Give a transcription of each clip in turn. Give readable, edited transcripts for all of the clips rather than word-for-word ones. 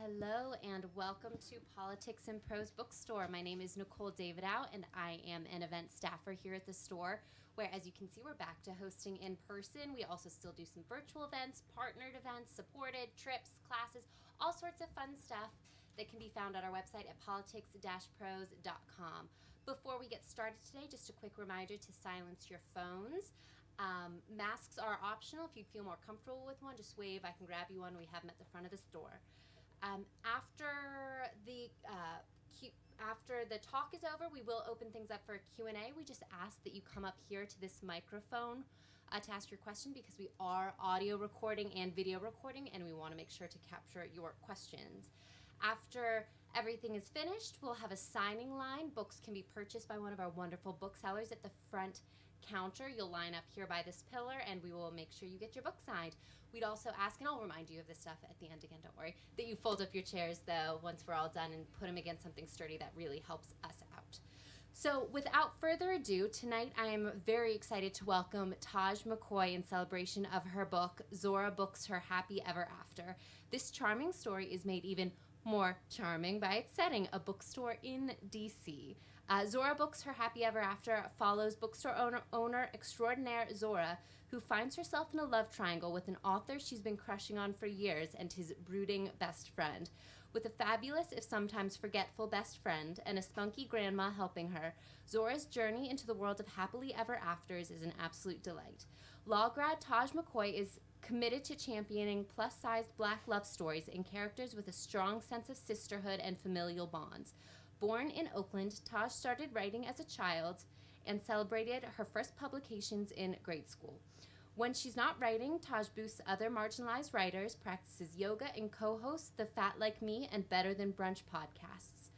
Hello and welcome to Politics and Prose Bookstore. My name is Nicole Davidow and I am an event staffer here at the store where, as you can see, we're back to hosting in person. We also still do some virtual events, partnered events, supported, trips, classes, all sorts of fun stuff that can be found on our website at politics-prose.com. Before we get started today, just a quick reminder to silence your phones. Masks are optional. If you feel more comfortable with one, just wave. I can grab you one. We have them at the front of the store. After the talk is over, we will open things up for a Q&A. We just ask that you come up here to this microphone to ask your question because we are audio recording and video recording, and we want to make sure to capture your questions. After everything is finished, we'll have a signing line. Books can be purchased by one of our wonderful booksellers at the front counter. You'll line up here by this pillar, and we will make sure you get your book signed. We'd also ask, and I'll remind you of this stuff at the end again, don't worry, that you fold up your chairs, though, once we're all done and put them against something sturdy. That really helps us out. So without further ado, tonight I am very excited to welcome Taj McCoy in celebration of her book, Zora Books Her Happy Ever After. This charming story is made even more charming by its setting, a bookstore in D.C. Zora Books Her Happy Ever After follows bookstore owner extraordinaire Zora, who finds herself in a love triangle with an author she's been crushing on for years and his brooding best friend. With a fabulous, if sometimes forgetful, best friend and a spunky grandma helping her, Zora's journey into the world of happily ever afters is an absolute delight. Law grad Taj McCoy is committed to championing plus-sized Black love stories and characters with a strong sense of sisterhood and familial bonds. Born in Oakland, Taj started writing as a child and celebrated her first publications in grade school. When she's not writing, Taj boosts other marginalized writers, practices yoga, and co-hosts the Fat Like Me and Better Than Brunch podcasts.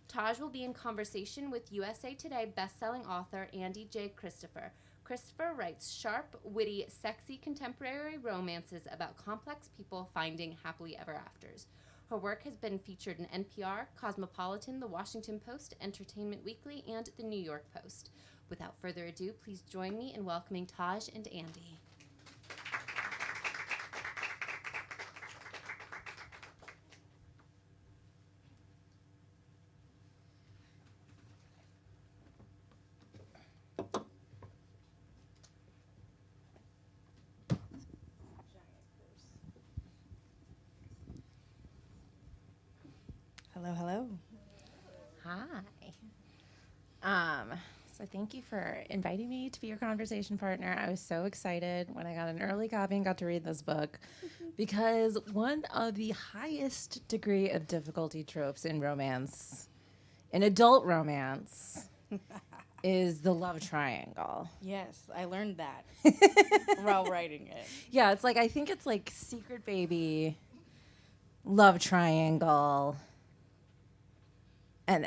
Taj will be in conversation with USA Today bestselling author Andie J. Christopher. Christopher writes sharp, witty, sexy contemporary romances about complex people finding happily ever afters. Her work has been featured in NPR, Cosmopolitan, The Washington Post, Entertainment Weekly, and The New York Post. Without further ado, please join me in welcoming Taj and Andie. Hello, hello. Hi. So thank you for inviting me to be your conversation partner. I was so excited when I got an early copy and got to read this book because one of the highest degree of difficulty tropes in romance, in adult romance, is the love triangle. Yes, I learned that while writing it. Yeah, it's like, I think it's like secret baby, love triangle, and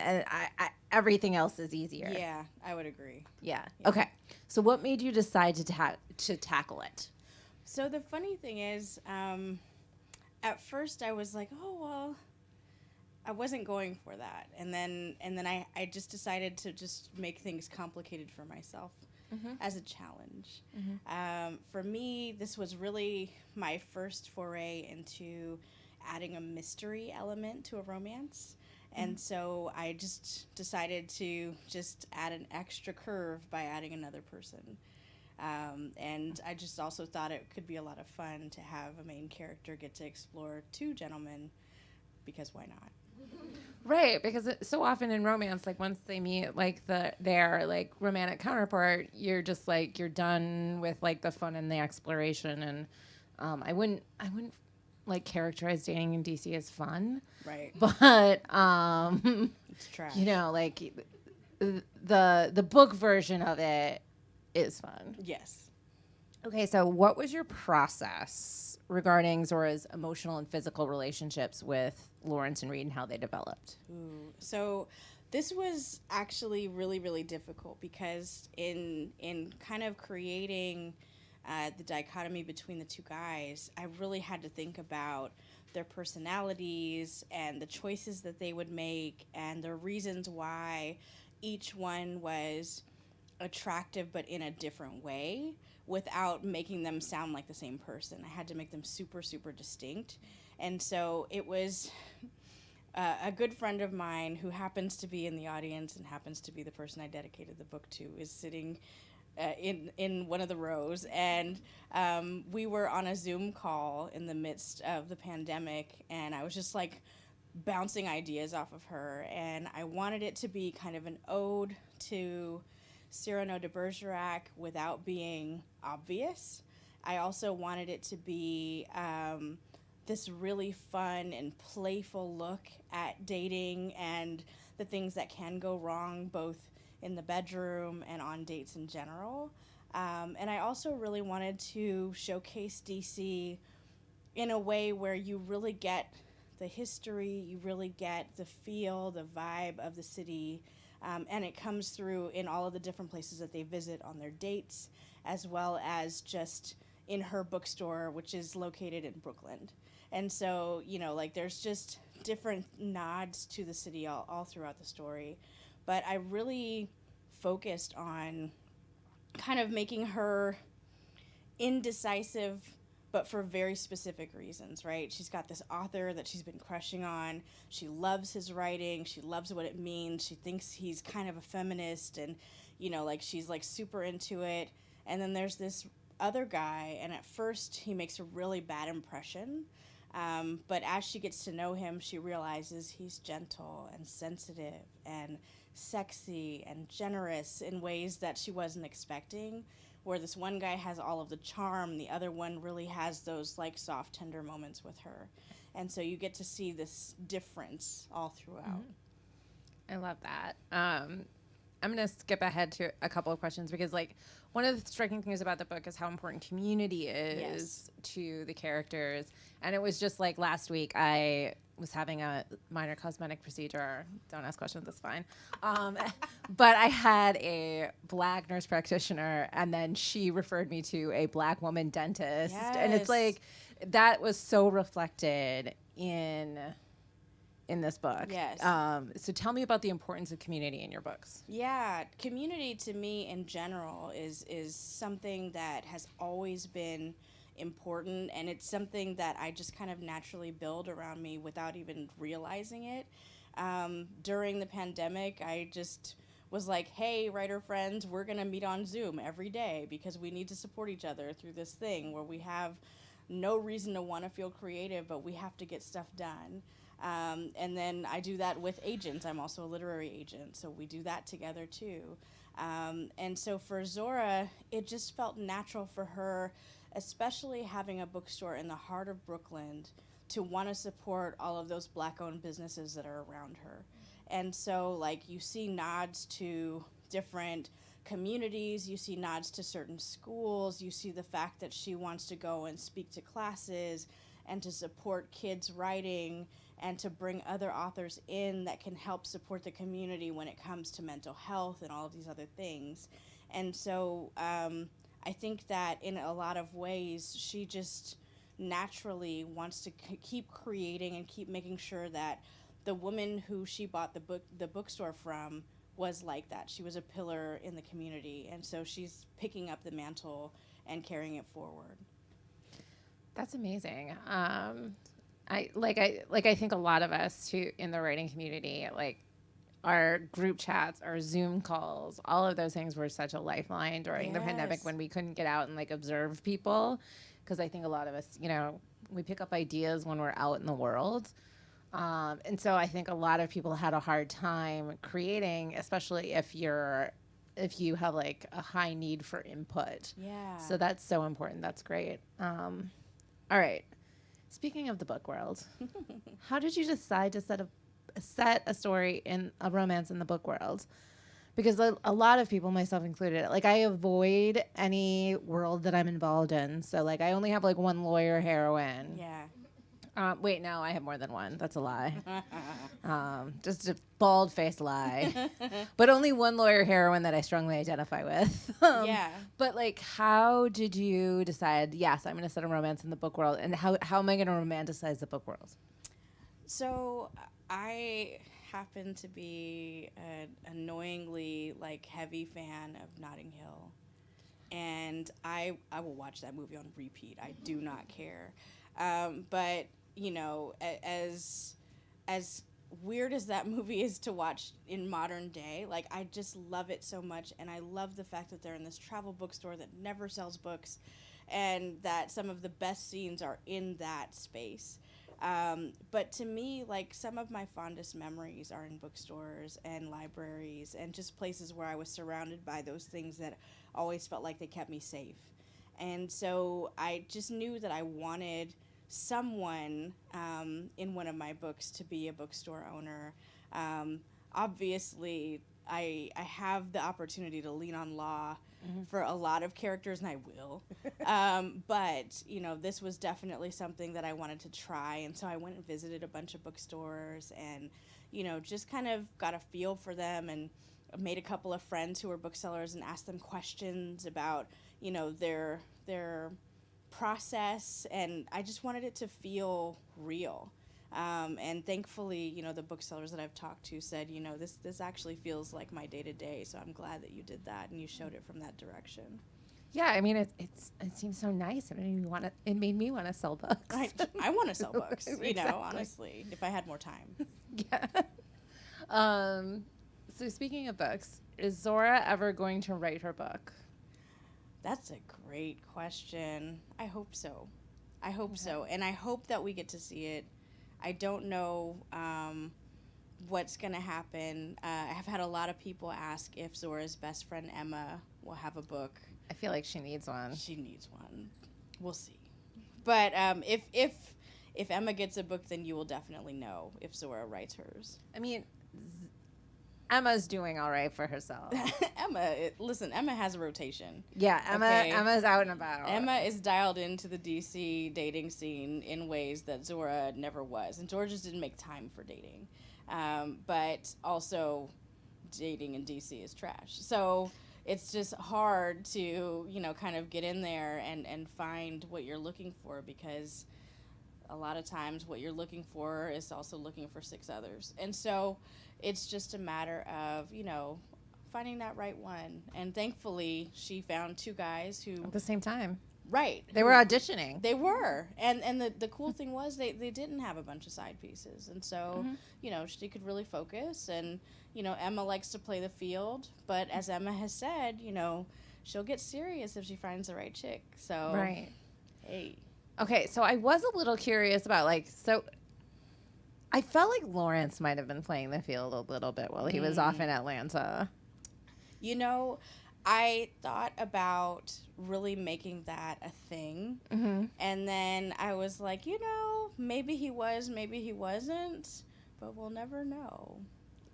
everything else is easier. Yeah, I would agree. Yeah. Okay. So what made you decide to tackle it? So the funny thing is, at first I was like, oh, well, I wasn't going for that. And then I just decided to just make things complicated for myself as a challenge. For me, this was really my first foray into adding a mystery element to a romance. And so I just decided to just add an extra curve by adding another person. And I just also thought it could be a lot of fun to have a main character get to explore two gentlemen, because why not? Right, because so often in romance, like once they meet like their like romantic counterpart, you're just like you're done with like the fun and the exploration. And I wouldn't like characterize dating in DC as fun. Right. But It's trash. you know, like the book version of it is fun. Yes. Okay, so what was your process regarding Zora's emotional and physical relationships with Lawrence and Reid and how they developed? Ooh. So this was actually really, really difficult because in kind of creating the dichotomy between the two guys, I really had to think about their personalities and the choices that they would make and the reasons why each one was attractive but in a different way without making them sound like the same person. I had to make them super, super distinct. And so it was a good friend of mine who happens to be in the audience and happens to be the person I dedicated the book to is sitting in one of the rows. And we were on a Zoom call in the midst of the pandemic, and I was just like bouncing ideas off of her. And I wanted it to be kind of an ode to Cyrano de Bergerac without being obvious. I also wanted it to be this really fun and playful look at dating and the things that can go wrong, both in the bedroom and on dates in general. And I also really wanted to showcase DC in a way where you really get the history, you really get the feel, the vibe of the city, and it comes through in all of the different places that they visit on their dates, as well as just in her bookstore, which is located in Brooklyn. And so, you know, like there's just different nods to the city all throughout the story. But I really focused on kind of making her indecisive, but for very specific reasons, right? She's got this author that she's been crushing on. She loves his writing. She loves what it means. She thinks he's kind of a feminist and, you know, like she's like super into it. And then there's this other guy, and at first he makes a really bad impression. But as she gets to know him, she realizes he's gentle and sensitive and sexy and generous in ways that she wasn't expecting. Where this one guy has all of the charm, the other one really has those like soft, tender moments with her. And so you get to see this difference all throughout. I love that. I'm going to skip ahead to a couple of questions because like one of the striking things about the book is how important community is to the characters. And it was just like last week I was having a minor cosmetic procedure. Don't ask questions, that's fine. But I had a black nurse practitioner, and then she referred me to a black woman dentist. Yes. And it's like, that was so reflected in this book. Yes. So tell me about the importance of community in your books. Yeah, community to me in general is something that has always been important, and it's something that I just kind of naturally build around me without even realizing it. During the pandemic, I just was like, hey, writer friends, we're going to meet on Zoom every day because we need to support each other through this thing where we have no reason to want to feel creative, but we have to get stuff done. And then I do that with agents. I'm also a literary agent, so we do that together too. And so for Zora, it just felt natural for her, especially having a bookstore in the heart of Brooklyn, to want to support all of those Black-owned businesses that are around her. And so, like, you see nods to different communities, you see nods to certain schools, you see the fact that she wants to go and speak to classes and to support kids writing and to bring other authors in that can help support the community when it comes to mental health and all of these other things. And so I think that in a lot of ways, she just naturally wants to keep creating and keep making sure that the woman who she bought the bookstore from was like that. She was a pillar in the community, and so she's picking up the mantle and carrying it forward. That's amazing. I think a lot of us who in the writing community, like our group chats, our Zoom calls, all of those things were such a lifeline during the pandemic when we couldn't get out and like observe people. Because I think a lot of us, you know, we pick up ideas when we're out in the world. And so I think a lot of people had a hard time creating, especially if you have like a high need for input. Yeah. So that's so important. That's great. All right. Speaking of the book world, how did you decide to set a story in a romance in the book world? Because a lot of people, myself included, like I avoid any world that I'm involved in. So like I only have like one lawyer heroine. Yeah. Wait, no, I have more than one. That's a lie. Just a bald-faced lie. But only one lawyer heroine that I strongly identify with. Yeah. But like, how did you decide, yes, I'm going to set a romance in the book world, and how am I going to romanticize the book world? So I happen to be an annoyingly like heavy fan of Notting Hill, and I will watch that movie on repeat. I do not care, but you know, as weird as that movie is to watch in modern day, like I just love it so much, and I love the fact that they're in this travel bookstore that never sells books, and that some of the best scenes are in that space. But to me, like some of my fondest memories are in bookstores and libraries and just places where I was surrounded by those things that always felt like they kept me safe. And so I just knew that I wanted someone in one of my books to be a bookstore owner. Obviously, I have the opportunity to lean on law for a lot of characters, and I will. But, you know, this was definitely something that I wanted to try. And so I went and visited a bunch of bookstores and, you know, just kind of got a feel for them and made a couple of friends who were booksellers and asked them questions about, you know, their process. And I just wanted it to feel real. And thankfully, you know, the booksellers that I've talked to said, you know, this actually feels like my day-to-day, so I'm glad that you did that and you showed it from that direction. Yeah, I mean, it seems so nice. It made me want to sell books. I want to sell books, you Exactly. know, honestly, if I had more time. Yeah. So speaking of books, is Zora ever going to write her book? That's a great question. I hope so. I hope so. And I hope that we get to see it. I don't know what's going to happen. I have had a lot of people ask if Zora's best friend Emma will have a book. I feel like she needs one. She needs one. We'll see. But if Emma gets a book, then you will definitely know if Zora writes hers. I mean, Emma's doing all right for herself. Emma has a rotation. Yeah, Emma's out and about. Emma is dialed into the DC dating scene in ways that Zora never was. And Zora just didn't make time for dating. But also, dating in DC is trash. So it's just hard to, you know, kind of get in there and find what you're looking for, because a lot of times what you're looking for is also looking for 6 others. And so it's just a matter of, you know, finding that right one. And thankfully, she found 2 guys who... At the same time. Right. They were auditioning. They were. And the cool thing was they didn't have a bunch of side pieces. And so, you know, she could really focus. And, you know, Emma likes to play the field. But as Emma has said, you know, she'll get serious if she finds the right chick. So, right. Hey. Okay, so I was a little curious about, like, so I felt like Lawrence might have been playing the field a little bit while he was off in Atlanta. You know, I thought about really making that a thing. And then I was like, you know, maybe he was, maybe he wasn't, but we'll never know.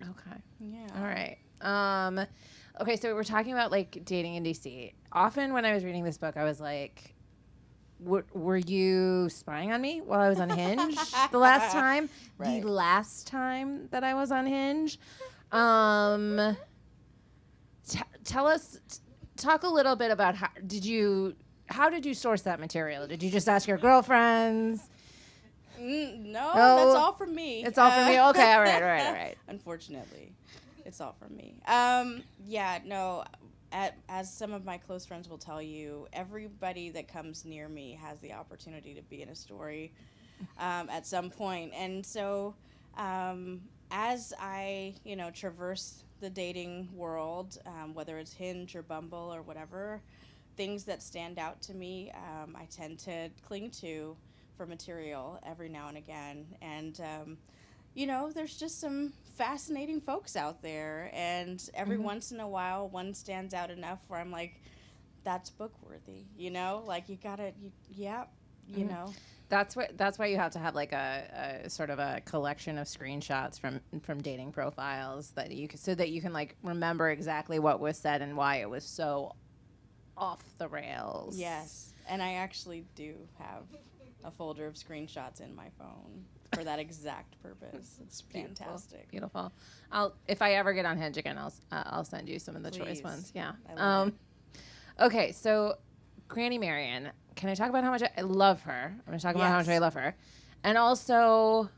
Okay. Yeah. All right. Okay, so we're talking about, like, dating in DC. Often when I was reading this book, I was like, were you spying on me while I was on Hinge the last time? Right. The last time that I was on Hinge? Talk a little bit about how did you source that material? Did you just ask your girlfriends? No, that's all from me. It's all from you? Okay, all right. Unfortunately, it's all from me. Yeah, no, as some of my close friends will tell you, everybody that comes near me has the opportunity to be in a story at some point. And so as I, you know, traverse the dating world, whether it's Hinge or Bumble or whatever, things that stand out to me, I tend to cling to for material every now and again. And, you know, there's just some fascinating folks out there. And every once in a while, one stands out enough where I'm like, that's book worthy, you know? Like, you gotta, you know? That's why you have to have like a sort of a collection of screenshots from dating profiles that you can like remember exactly what was said and why it was so off the rails. Yes, and I actually do have a folder of screenshots in my phone for that exact purpose. It's fantastic. Beautiful. If I ever get on Hinge again, I'll send you some of the choice ones. Yeah. I love it. Okay, so Granny Marion. Can I talk about how much I love her? I'm going to talk about how much I love her. And also,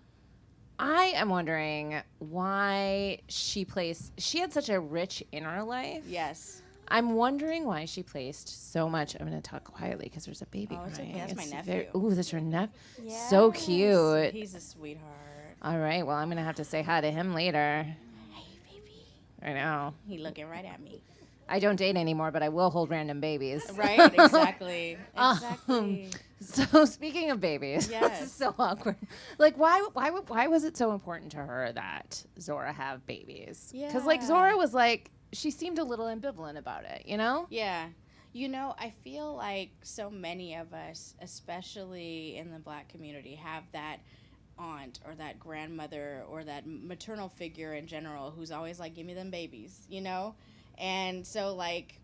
I am wondering why she had such a rich inner life. Yes. I'm wondering why she placed so much. I'm going to talk quietly because there's a baby Oh, it's crying. okay. That's my nephew. Ooh, that's your nephew? So cute. He's a sweetheart. All right. Well, I'm going to have to say hi to him later. Hey, baby. I know. He looking right at me. I don't date anymore, but I will hold random babies. Right? Exactly. Exactly. So speaking of babies, Yes. this is so awkward. Like, why was it so important to her that Zora have babies? Because like Yeah. Zora was like, she seemed a little ambivalent about it, you know? Yeah. You know, I feel like so many of us, especially in the Black community, have that aunt or that grandmother or that maternal figure in general who's always like, give me them babies, you know? And so, like,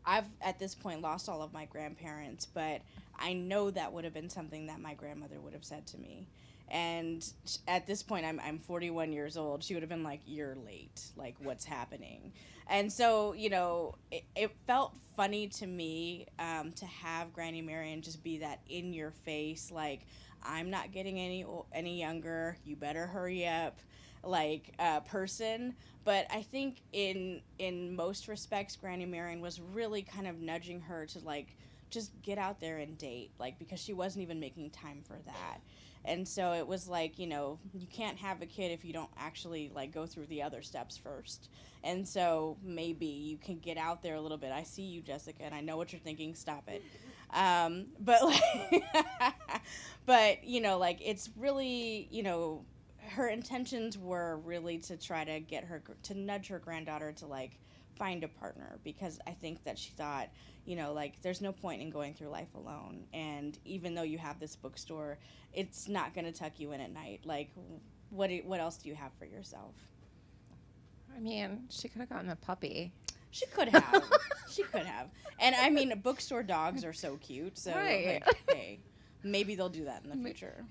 I've at this point lost all of my grandparents, but I know that would have been something that my grandmother would have said to me. And at this point, I'm 41 years old. She would have been like, you're late. Like, what's happening? And so, you know, it felt funny to me to have Granny Marion just be that in your face, like, I'm not getting any younger. You better hurry up, like, person. But I think in most respects, Granny Marion was really kind of nudging her to, like, just get out there and date, like, because she wasn't even making time for that. And so it was like, you know, you can't have a kid if you don't actually, like, go through the other steps first. And so maybe you can get out there a little bit. I see you, Jessica, and I know what you're thinking. Stop it. But, like, but, you know, like, it's really, you know, her intentions were really to try to get her, to nudge her granddaughter to, like, find a partner, because I think that she thought, you know, like, there's no point in going through life alone. And even though you have this bookstore, it's not going to tuck you in at night. Like, what else do you have for yourself? I mean, she could have gotten a puppy. She could have. She could have. And, I mean, bookstore dogs are so cute. So, Right. like, hey, maybe they'll do that in the future.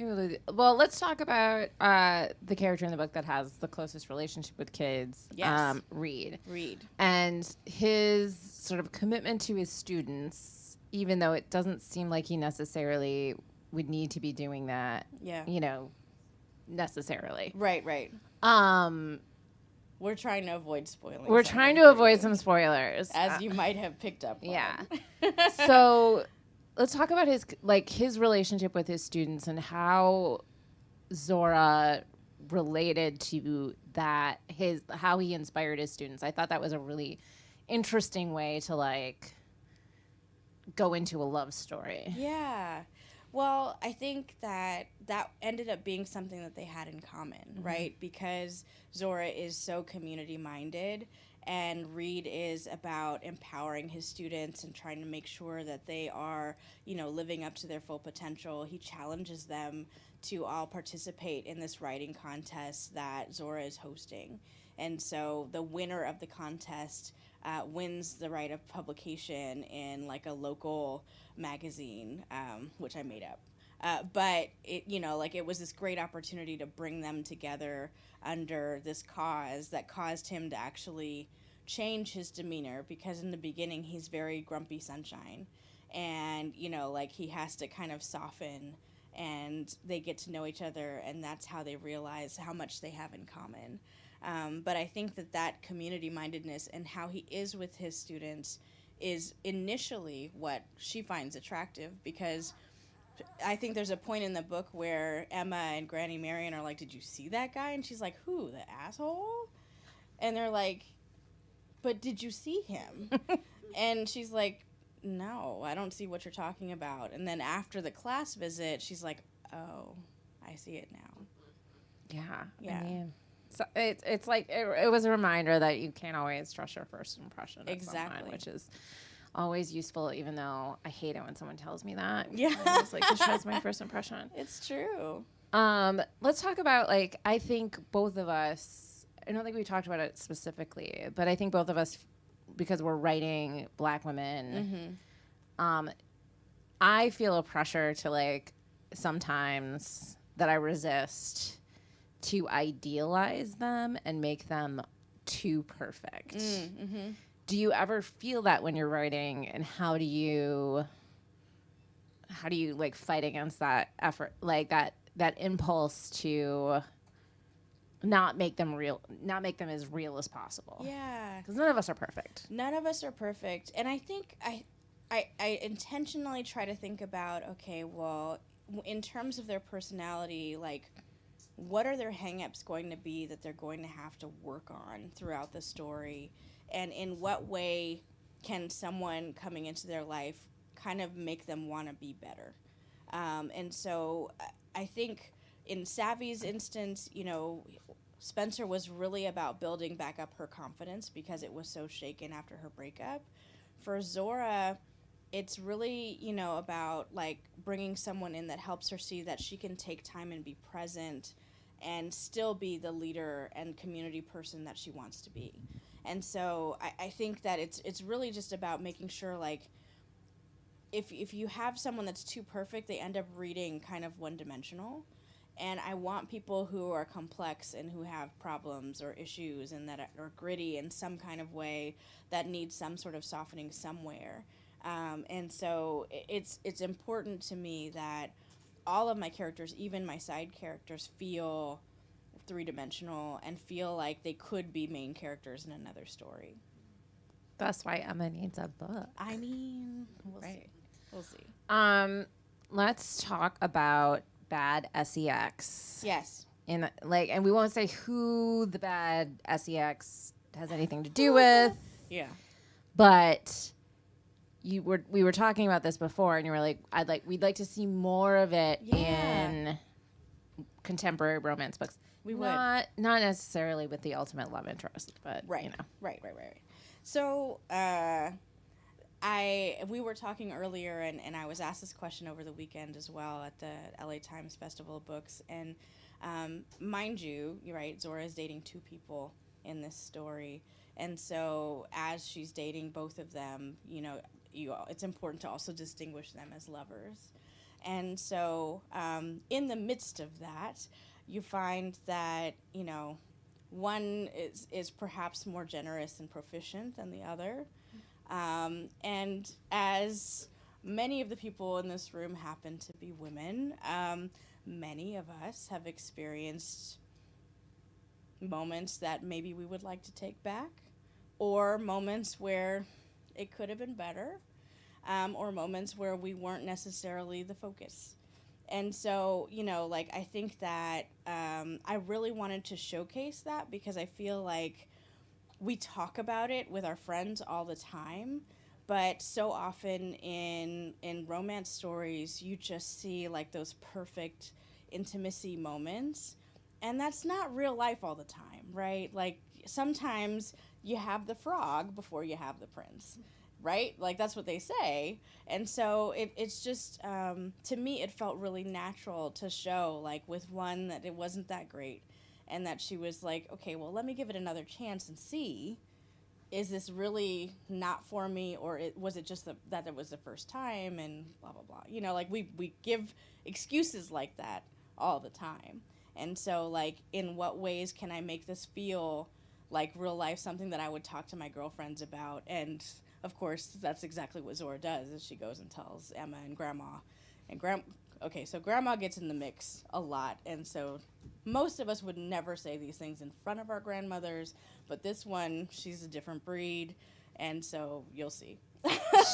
Well, let's talk about the character in the book that has the closest relationship with kids, Yes. Reid. Reid. And his sort of commitment to his students, even though it doesn't seem like he necessarily would need to be doing that, Yeah. you know, necessarily. Right. We're trying to avoid spoiling. We're trying to avoid some spoilers. As you might have picked up on. Yeah. So let's talk about his relationship with his students and how Zora related to that, how he inspired his students. I thought that was a really interesting way to, like, go into a love story. Yeah. Well, I think that ended up being something that they had in common, right? Because Zora is so community-minded, and Reid is about empowering his students and trying to make sure that they are, you know, living up to their full potential. He challenges them to all participate in this writing contest that Zora is hosting. And so the winner of the contest wins the right of publication in, like, a local magazine, which I made up. But it, you know, like, it was this great opportunity to bring them together under this cause that caused him to actually change his demeanor, because in the beginning he's very grumpy sunshine, and, you know, like, he has to kind of soften, and they get to know each other, and that's how they realize how much they have in common. But I think that community-mindedness and how he is with his students is initially what she finds attractive, because I think there's a point in the book where Emma and Granny Marion are like, did you see that guy? And she's like, who, the asshole? And they're like, but did you see him? And she's like, no, I don't see what you're talking about. And then after the class visit, she's like, oh, I see it now. Yeah. I mean, so it's like it was a reminder that you can't always trust your first impression of someone, which is always useful, even though I hate it when someone tells me that. Yeah. I always like to trust my first impression. It's true. Let's talk about, like, I think both of us, I don't think we talked about it specifically, but I think both of us, because we're writing Black women, I feel a pressure to, like, sometimes that I resist to idealize them and make them too perfect. Do you ever feel that when you're writing, and how do you like fight against that effort, like that impulse to not make them as real as possible. Yeah. Because none of us are perfect. None of us are perfect. And I think I intentionally try to think about, okay, well, in terms of their personality, like, what are their hang-ups going to be that they're going to have to work on throughout the story? And in what way can someone coming into their life kind of make them want to be better? And so I think in Savvy's instance, you know, Spencer was really about building back up her confidence because it was so shaken after her breakup. For Zora, it's really, you know, about like bringing someone in that helps her see that she can take time and be present and still be the leader and community person that she wants to be. And so I think that it's really just about making sure, like, if you have someone that's too perfect, they end up reading kind of one-dimensional. And I want people who are complex and who have problems or issues and that are gritty in some kind of way that need some sort of softening somewhere. And so it's important to me that all of my characters, even my side characters, feel three-dimensional and feel like they could be main characters in another story. That's why Emma needs a book. I mean, we'll Right. see. We'll see. Let's talk about bad sex. Yes. And we won't say who the bad sex has anything to do with, Yeah. but we were talking about this before, and you were like, we'd like to see more of it in contemporary romance books. We would. Not necessarily with the ultimate love interest, but Right. you know. Right. So, we were talking earlier, and I was asked this question over the weekend as well at the LA Times Festival of Books. And mind you, you're right, Zora is dating two people in this story. And so as she's dating both of them, you know, it's important to also distinguish them as lovers. And so in the midst of that, you find that, you know, one is perhaps more generous and proficient than the other. And as many of the people in this room happen to be women, many of us have experienced moments that maybe we would like to take back, or moments where it could have been better, or moments where we weren't necessarily the focus. And so, you know, like, I think that I really wanted to showcase that because I feel like we talk about it with our friends all the time, but so often in romance stories, you just see, like, those perfect intimacy moments, and that's not real life all the time, right? Like, sometimes you have the frog before you have the prince, right? Like, that's what they say. And so it's just, to me, it felt really natural to show, like, with one that it wasn't that great, and that she was like, okay, well, let me give it another chance and see, is this really not for me, or was it just that it was the first time, and blah, blah, blah. You know, like, we give excuses like that all the time. And so, like, in what ways can I make this feel like real life, something that I would talk to my girlfriends about? And of course, that's exactly what Zora does, is she goes and tells Emma and Grandma. And so Grandma gets in the mix a lot, and so most of us would never say these things in front of our grandmothers, but this one, she's a different breed, and so you'll see.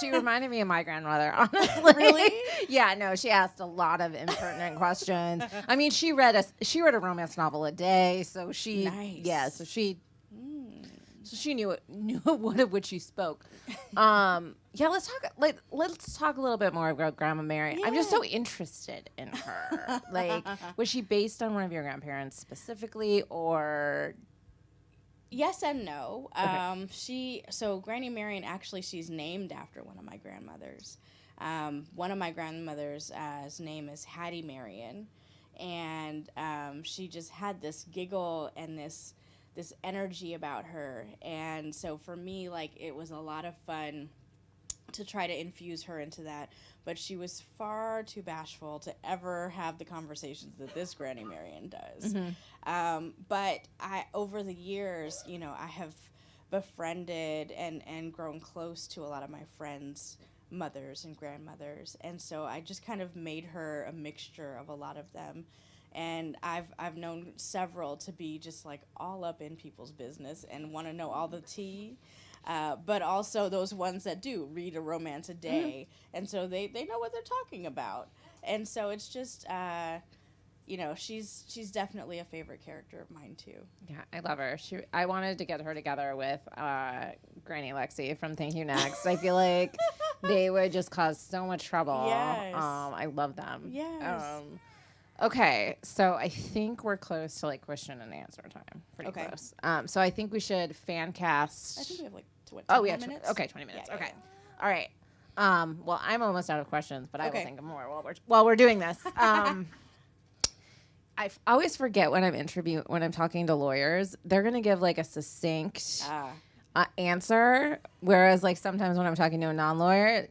She reminded me of my grandmother, honestly. Really? Yeah, no, she asked a lot of impertinent questions. I mean, she read a romance novel a day, so she Nice. so she knew what of which she spoke. Yeah, let's talk a little bit more about Grandma Mary. Yeah. I'm just so interested in her. Like, was she based on one of your grandparents specifically, or? Yes and no. Okay. Granny Marion, actually, she's named after one of my grandmothers. One of my grandmothers' name is Hattie Marion, and she just had this giggle and this energy about her. And so for me, like, it was a lot of fun to try to infuse her into that, but she was far too bashful to ever have the conversations that this Granny Marion does. Mm-hmm. But over the years, you know, I have befriended and grown close to a lot of my friends' mothers and grandmothers, and so I just kind of made her a mixture of a lot of them. And I've known several to be just like all up in people's business and want to know all the tea. But also those ones that do read a romance a day. And so they know what they're talking about. And so it's just, she's definitely a favorite character of mine too. Yeah, I love her. I wanted to get her together with Granny Lexi from Thank You Next. I feel like they would just cause so much trouble. Yes. I love them. Yes. Okay, so I think we're close to like question and answer time. Pretty close. So I think we should fan cast. I think we have like 20 minutes. Okay, 20 minutes. Yeah, okay. yeah. All right. Well, I'm almost out of questions, but I will think of more while we're doing this. I always forget when I'm talking to lawyers, they're gonna give like a succinct answer, whereas like sometimes when I'm talking to a non-lawyer,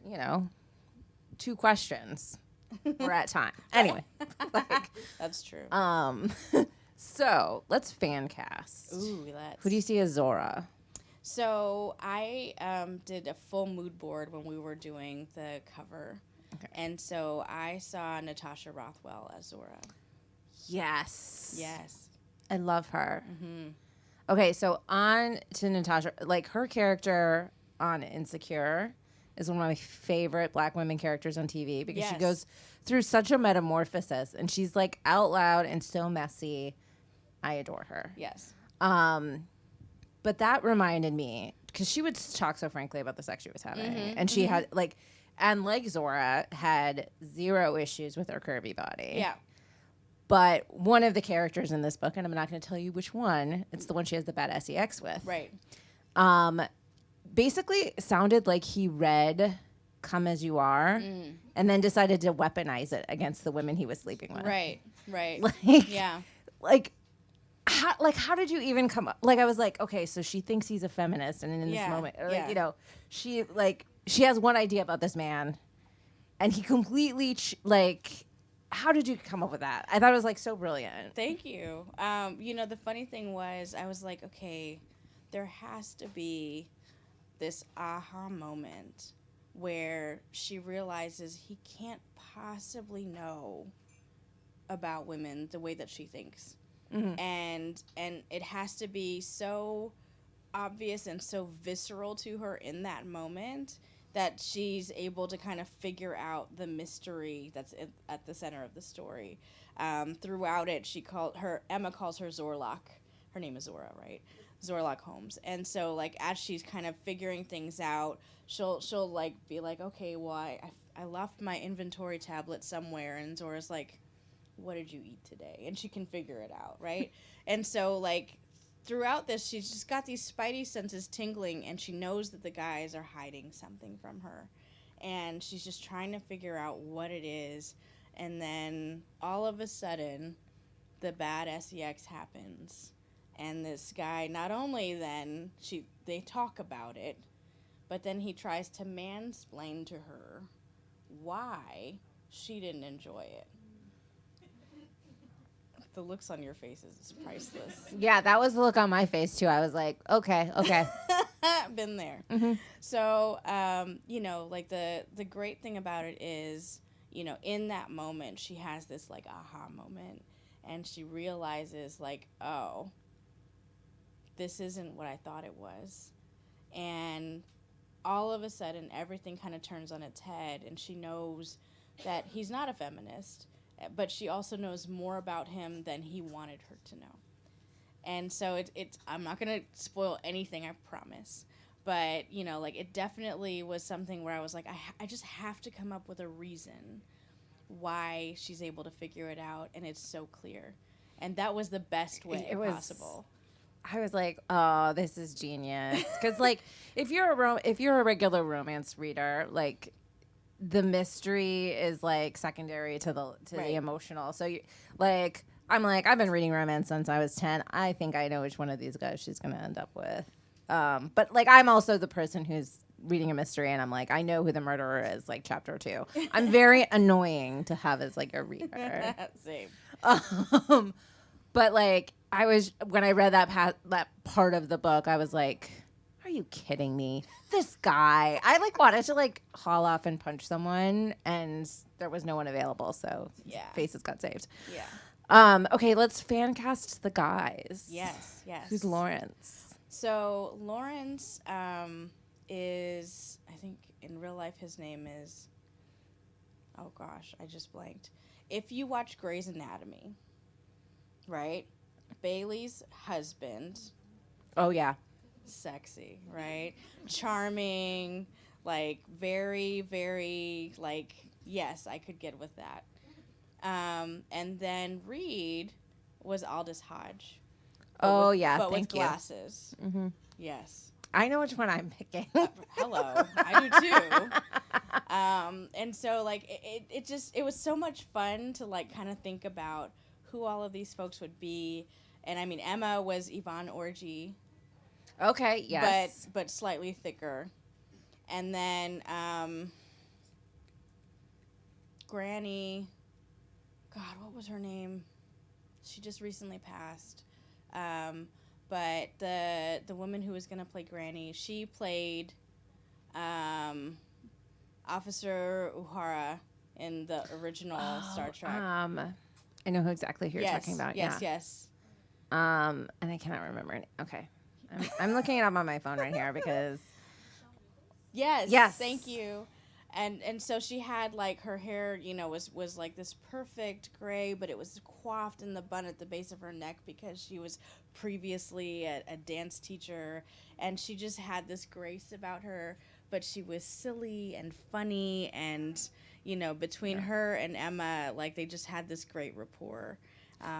2 questions. We're at time. Anyway, that's true. So let's fan cast. Ooh, let's. Who do you see as Zora? So I did a full mood board when we were doing the cover, and so I saw Natasha Rothwell as Zora. Yes. I love her. Okay, so on to Natasha. Like her character on Insecure is one of my favorite Black women characters on TV because she goes through such a metamorphosis and she's like out loud and so messy. I adore her. Yes. But that reminded me because she would talk so frankly about the sex she was having, and she had like Zora had 0 issues with her curvy body. Yeah. But one of the characters in this book, and I'm not going to tell you which one, it's the one she has the bad sex with. Right. Basically sounded like he read Come As You Are and then decided to weaponize it against the women he was sleeping with. Right. How did you even come up? Like, I was like, okay, so she thinks he's a feminist, and in this moment, she has one idea about this man, and he completely, how did you come up with that? I thought it was, like, so brilliant. Thank you. The funny thing was, I was like, okay, there has to be this aha moment where she realizes he can't possibly know about women the way that she thinks. And it has to be so obvious and so visceral to her in that moment that she's able to kind of figure out the mystery that's at the center of the story. Throughout it, Emma calls her Zorlock. Her name is Zora, right? Zorlock Holmes. And so, like, as she's kind of figuring things out, she'll like be like, okay, well, I left my inventory tablet somewhere, and Zora's like, what did you eat today? And she can figure it out, right? And so, like, throughout this, she's just got these spidey senses tingling, and she knows that the guys are hiding something from her. And she's just trying to figure out what it is. And then, all of a sudden, the bad sex happens. And this guy, not only then, they talk about it, but then he tries to mansplain to her why she didn't enjoy it. The looks on your faces is priceless. Yeah, that was the look on my face, too. I was like, okay. Been there. So, the great thing about it is, in that moment, she has this, like, aha moment. And she realizes, like, oh, this isn't what I thought it was. And all of a sudden, everything kind of turns on its head. And she knows that he's not a feminist. But she also knows more about him than he wanted her to know. And so it's I'm not going to spoil anything, I promise. But, it definitely was something where I was like, I just have to come up with a reason why she's able to figure it out. And it's so clear. And that was the best way possible. I was like, oh, this is genius. Because, like, if you're a regular romance reader, like, the mystery is like secondary to the emotional. So I've been reading romance since I was 10. I think I know which one of these guys she's going to end up with. But like, I'm also the person who's reading a mystery and I'm like, I know who the murderer is, like chapter 2. I'm very annoying to have as like a reader. Same. But like, when I read that part of the book, I was like, are you kidding me? This guy. I like wanted to like haul off and punch someone, and there was no one available, so faces got saved. Yeah. Okay, let's fan cast the guys. Yes, yes. Who's Lawrence? So Lawrence is, I think in real life his name is, oh gosh, I just blanked. If you watch Grey's Anatomy, right? Bailey's husband. Oh, yeah. Sexy, right? Charming, like very, very, like, yes, I could get with that. And then Reid was Aldous Hodge. Oh, yeah, but thank with you. glasses. Mm-hmm. Yes. I know which one I'm picking. Hello, I do too. And so like it was so much fun to like kind of think about who all of these folks would be. And I mean, Emma was Yvonne Orji. Okay, yes. But slightly thicker. And then Granny, God, what was her name? She just recently passed. But the woman who was going to play Granny, she played Officer Uhura in the original Star Trek. I know who exactly who you're talking about. Yes. And I cannot remember it. Okay. I'm looking it up on my phone right here because... Yes. Thank you. And so she had like her hair, you know, was like this perfect gray, but it was coiffed in the bun at the base of her neck because she was previously a dance teacher, and she just had this grace about her, but she was silly and funny, and you know, between her and Emma, like they just had this great rapport.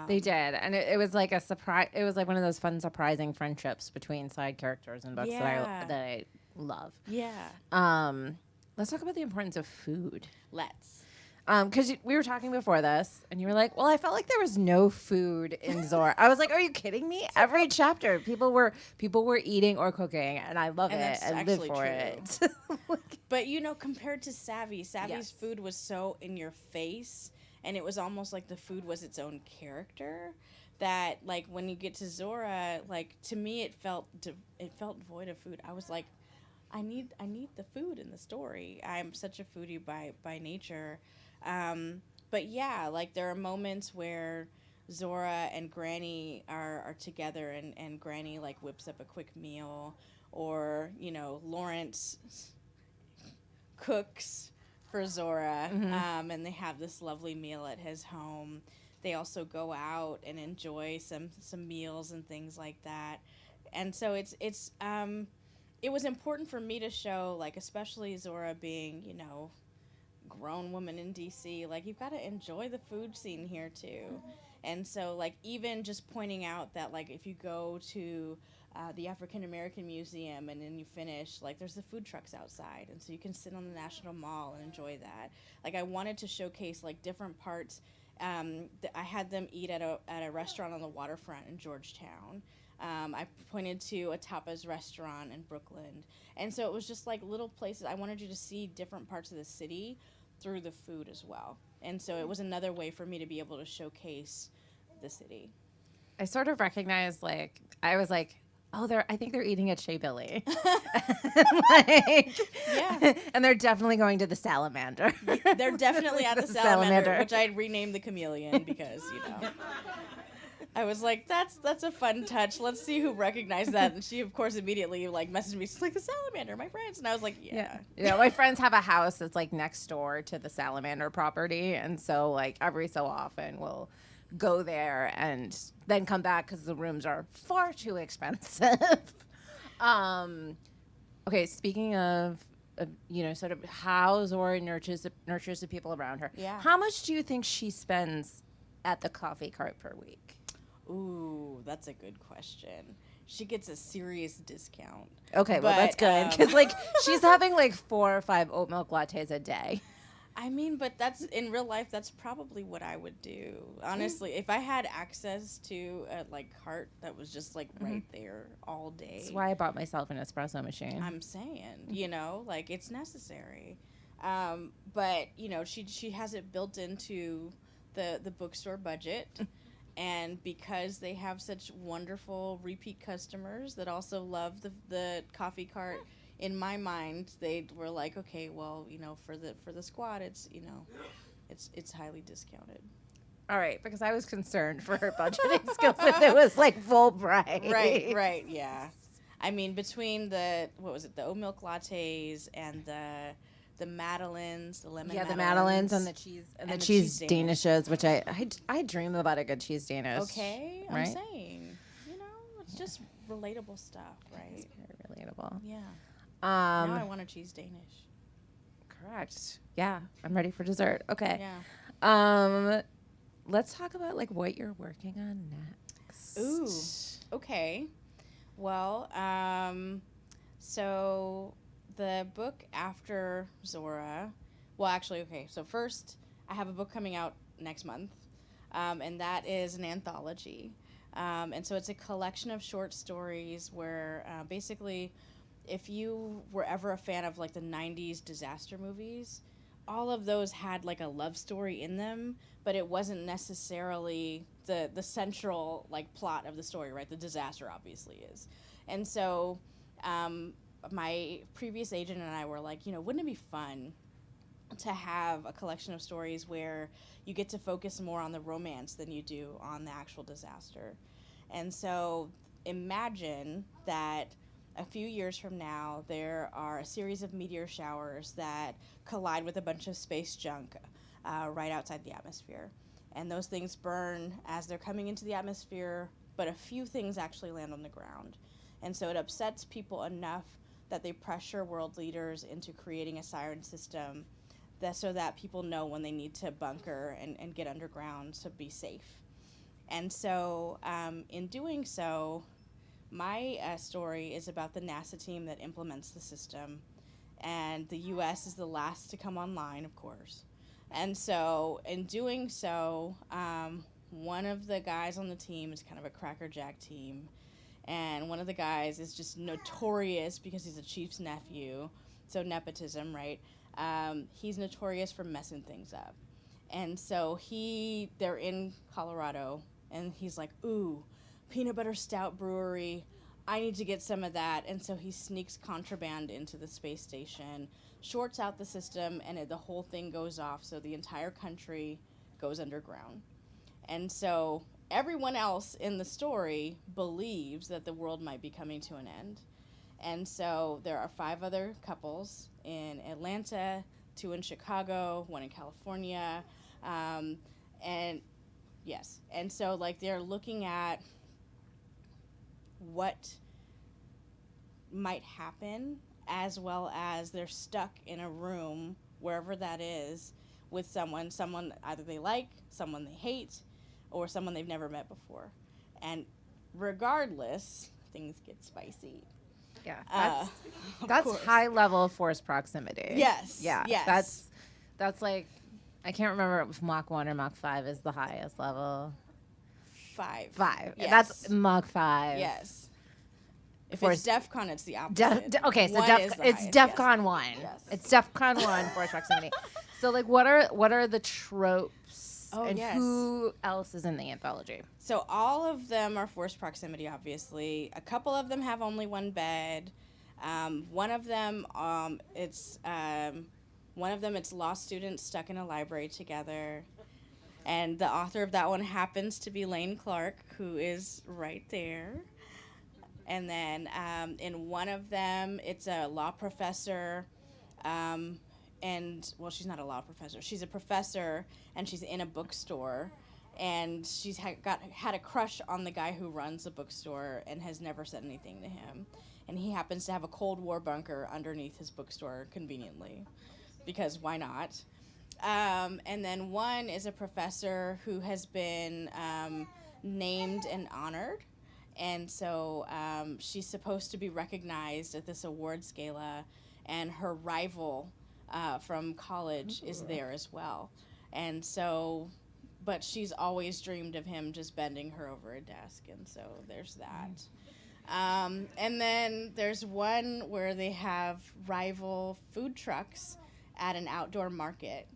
They did, and it was like a surprise. It was like one of those fun, surprising friendships between side characters in books that I love. Yeah. Let's talk about the importance of food. Let's. Because we were talking before this, and you were like, well, I felt like there was no food in Zora. I was like, are you kidding me? Every chapter, people were eating or cooking, and I love it. I live for it. But, you know, compared to Savvy's Yes. food was so in your face, and it was almost like the food was its own character, that, like, when you get to Zora, like, to me, it felt void of food. I was like, I need the food in the story. I'm such a foodie by nature. But yeah, like there are moments where Zora and Granny are together, and Granny like whips up a quick meal, or you know, Lawrence cooks for Zora, and they have this lovely meal at his home. They also go out and enjoy some meals and things like that. And so it was important for me to show, like, especially Zora being, you know, grown woman in DC, like, you've got to enjoy the food scene here, too. And so, like, even just pointing out that, like, if you go to the African American Museum and then you finish, like, there's the food trucks outside. And so you can sit on the National Mall and enjoy that. Like, I wanted to showcase, like, different parts. I had them eat at a restaurant on the waterfront in Georgetown. I pointed to a tapas restaurant in Brooklyn. And so it was just like little places. I wanted you to see different parts of the city through the food as well. And so it was another way for me to be able to showcase the city. I sort of recognized, like, I was like, oh, I think they're eating at Shea Billy. Yeah. And they're definitely going to the Salamander. They're definitely at the Salamander, which I renamed the Chameleon because, you know. I was like, that's a fun touch. Let's see who recognized that. And she, of course, immediately like messaged me. She's like, the Salamander, my friends. And I was like, yeah. Yeah, my friends have a house that's like next door to the Salamander property. And so like every so often we'll go there and then come back because the rooms are far too expensive. Okay, speaking of you know, sort of how Zora nurtures the people around her. Yeah. How much do you think she spends at the coffee cart per week? Ooh, that's a good question. She gets a serious discount. Okay, well, that's good. Because, like, she's having, like, 4 or 5 oat milk lattes a day. I mean, but that's, in real life, that's probably what I would do. Honestly, if I had access to a, like, cart that was just, like, right there all day. That's why I bought myself an espresso machine. I'm saying, you know, like, it's necessary. But, you know, she has it built into the bookstore budget. And because they have such wonderful repeat customers that also love the coffee cart, in my mind, they were like, okay, well, you know, for the squad, it's, you know, it's highly discounted. All right, because I was concerned for her budgeting skills if it was like Fulbright. Right, yeah. I mean, between the oat milk lattes and the Madeleines, the lemon. Yeah, the Madeleines Madeleines and the cheese Danishes, which I dream about a good cheese Danish. Okay, I'm right? saying, it's just relatable stuff, right? It's very relatable. Yeah. Now I want a cheese Danish. Correct. Yeah, I'm ready for dessert. Okay. Yeah. Let's talk about like what you're working on next. Ooh. Okay. Well, so the book after Zora, well, actually, okay. So first, I have a book coming out next month, and that is an anthology. And so it's a collection of short stories where basically, if you were ever a fan of like the 90s disaster movies, all of those had like a love story in them, but it wasn't necessarily the central like plot of the story, right? The disaster obviously is. And so my previous agent and I were like, wouldn't it be fun to have a collection of stories where you get to focus more on the romance than you do on the actual disaster? And so imagine that a few years from now, there are a series of meteor showers that collide with a bunch of space junk right outside the atmosphere. And those things burn as they're coming into the atmosphere, but a few things actually land on the ground. And so it upsets people enough that they pressure world leaders into creating a siren system so that people know when they need to bunker and get underground to be safe. And so in doing so, my story is about the NASA team that implements the system, and the U.S. is the last to come online, of course. And so in doing so, one of the guys on the team is kind of a crackerjack team, and one of the guys is just notorious because he's a chief's nephew, so nepotism, right? He's notorious for messing things up. And so they're in Colorado, and he's like, ooh, peanut butter stout brewery, I need to get some of that. And so he sneaks contraband into the space station, shorts out the system, and the whole thing goes off, so the entire country goes underground. And so everyone else in the story believes that the world might be coming to an end. And so there are 5 other couples in Atlanta, 2 in Chicago, 1 in California, and yes. And so like they're looking at what might happen, as well as they're stuck in a room, wherever that is, with someone either they like, someone they hate, or someone they've never met before. And regardless, things get spicy. Yeah, that's high level force proximity. Yes. Yeah. Yes. That's like, I can't remember if Mach 1 or Mach 5 is the highest level. 5. Yes. That's Mach 5. Yes. If it's DEF CON, it's the opposite. Okay, so it's DEF CON 1. Yes. It's DEF CON 1 force proximity. So like, what are the tropes? Oh, and yes. who else is in the anthology? So all of them are forced proximity, obviously. A couple of them have only one bed. One of them, it's law students stuck in a library together. And the author of that one happens to be Lane Clark, who is right there. And then in one of them, it's a law professor. She's not a law professor. She's a professor, and she's in a bookstore. And she's had a crush on the guy who runs the bookstore and has never said anything to him. And he happens to have a Cold War bunker underneath his bookstore, conveniently, because why not? And then one is a professor who has been named and honored. And so she's supposed to be recognized at this awards gala, and her rival from college is there as well. And so, but she's always dreamed of him just bending her over a desk, and so there's that. And then there's one where they have rival food trucks at an outdoor market.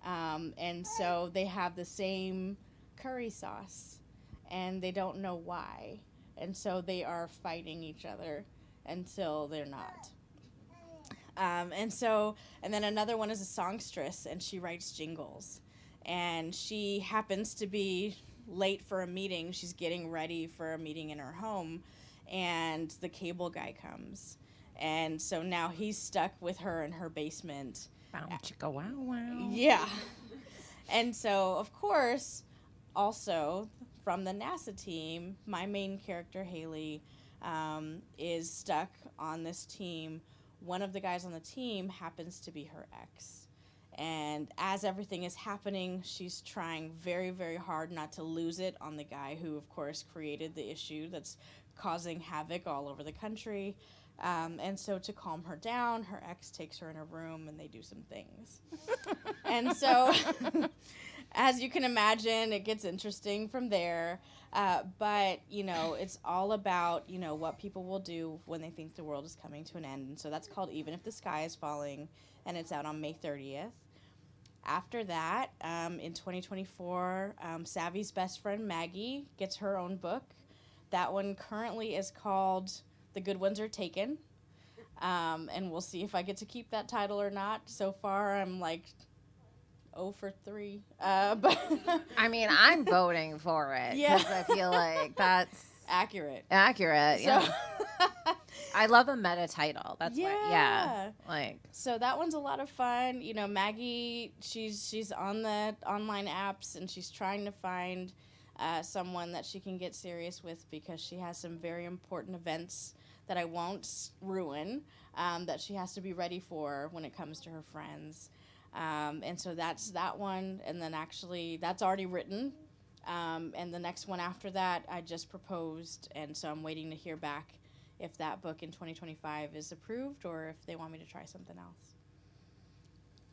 And so they have the same curry sauce, and they don't know why. And so they are fighting each other until they're not. And then another one is a songstress, and she writes jingles. and she happens to be late for a meeting. She's getting ready for a meeting in her home, and the cable guy comes. And so now he's stuck with her in her basement. Bow, chicka, wow, wow. Yeah. And so, of course, also from the NASA team, my main character, Haley, is stuck on this team. One of the guys on the team happens to be her ex. And as everything is happening, she's trying very, very hard not to lose it on the guy who, of course, created the issue that's causing havoc all over the country. And so to calm her down, her ex takes her in a room and they do some things. And so, as you can imagine, it gets interesting from there. But, you know, it's all about, you know, what people will do when they think the world is coming to an end. And so that's called Even If the Sky is Falling, and it's out on May 30th. After that, in 2024, Savvy's best friend Maggie gets her own book. That one currently is called The Good Ones Are Taken. And we'll see if I get to keep that title or not. So far, I'm like 0 for 3. But I mean, I'm voting for it because I feel like that's accurate. Yeah. I love a meta title. That's why. Yeah. Like, so that one's a lot of fun. You know, Maggie, she's on the online apps and she's trying to find someone that she can get serious with because she has some very important events that I won't ruin that she has to be ready for when it comes to her friends. And so that's that one. And then actually that's already written. And the next one after that, I just proposed. And so I'm waiting to hear back if that book in 2025 is approved or if they want me to try something else.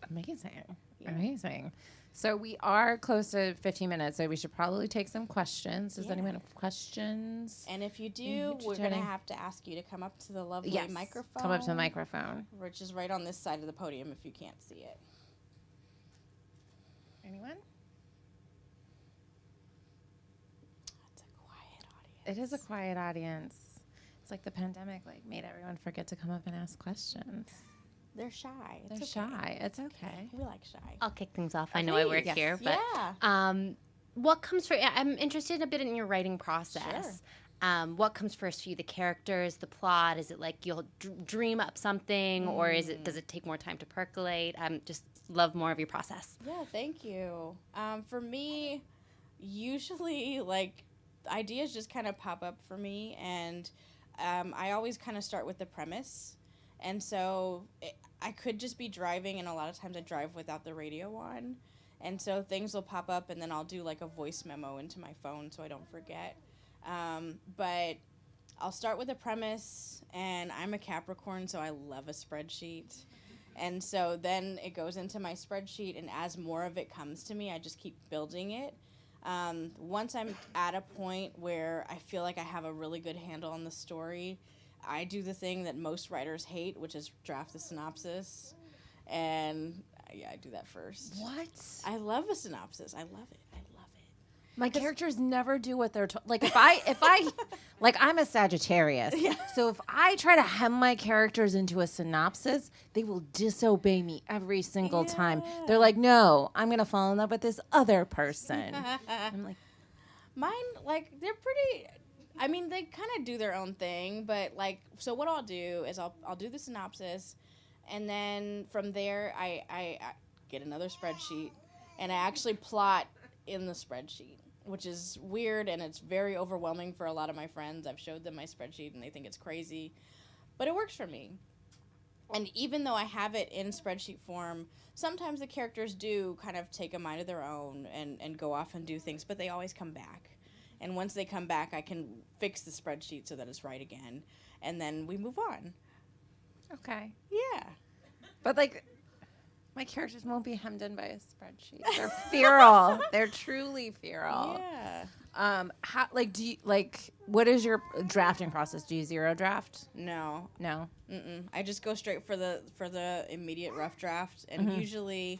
amazing. Yeah. Amazing. So we are close to 15 minutes, so we should probably take some questions. Does anyone have questions? And if you do, we're going to have to ask you to come up to the lovely microphone. Come up to the microphone. Which is right on this side of the podium if you can't see it. Anyone? It's a quiet audience. It is a quiet audience. It's like the pandemic made everyone forget to come up and ask questions. They're shy. They're shy. It's okay. We like shy. I'll kick things off. I know I work here, but yeah. What comes first? I'm interested a bit in your writing process. Sure. What comes first for you? The characters, the plot? Is it like you'll dream up something, or does it take more time to percolate? Just love more of your process. Yeah, thank you. For me, usually ideas just kind of pop up for me, and I always kind of start with the premise. And so I could just be driving, and a lot of times I drive without the radio on. And so things will pop up, and then I'll do like a voice memo into my phone so I don't forget. But I'll start with a premise, and I'm a Capricorn, so I love a spreadsheet. And so then it goes into my spreadsheet, and as more of it comes to me, I just keep building it. Once I'm at a point where I feel like I have a really good handle on the story, I do the thing that most writers hate, which is draft the synopsis. And I do that first. What? I love a synopsis. I love it. My characters never do what they're told. If I I'm a Sagittarius. Yeah. So if I try to hem my characters into a synopsis, they will disobey me every single time. They're like, no, I'm going to fall in love with this other person. I'm like, mine, they're pretty, I mean, they kind of do their own thing, but so what I'll do is I'll do the synopsis, and then from there I get another spreadsheet, and I actually plot in the spreadsheet, which is weird, and it's very overwhelming for a lot of my friends. I've showed them my spreadsheet, and they think it's crazy, but it works for me. And even though I have it in spreadsheet form, sometimes the characters do kind of take a mind of their own and go off and do things, but they always come back. And once they come back, I can fix the spreadsheet so that it's right again. And then we move on. okay. Yeah. But my characters won't be hemmed in by a spreadsheet. They're feral. They're truly feral. Yeah. How do you what is your drafting process? Do you zero draft? No. Mm-mm. I just go straight for the immediate rough draft. And usually